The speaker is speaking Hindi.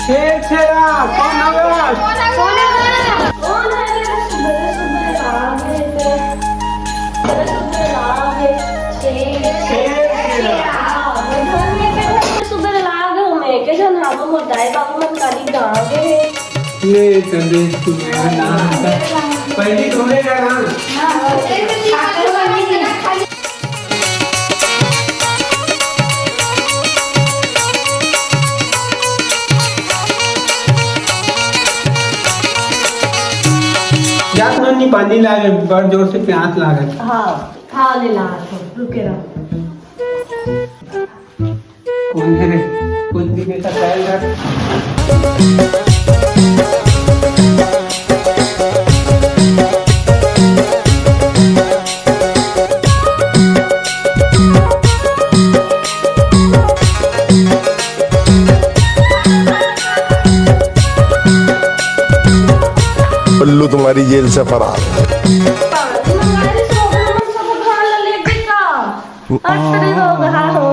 शेर छेरा कौन आवाज ये चंदे तुम्हें नाम था पहले तुम्हें क्या नाम याद नहीं पानी लागे बड़ जोर से प्यास लागे हाँ ले ला रुके रहो कौन है रे कुछ भी कैसा फैल रहा पल्लू तुम्हारी जेल से फरार अरे हो गया हो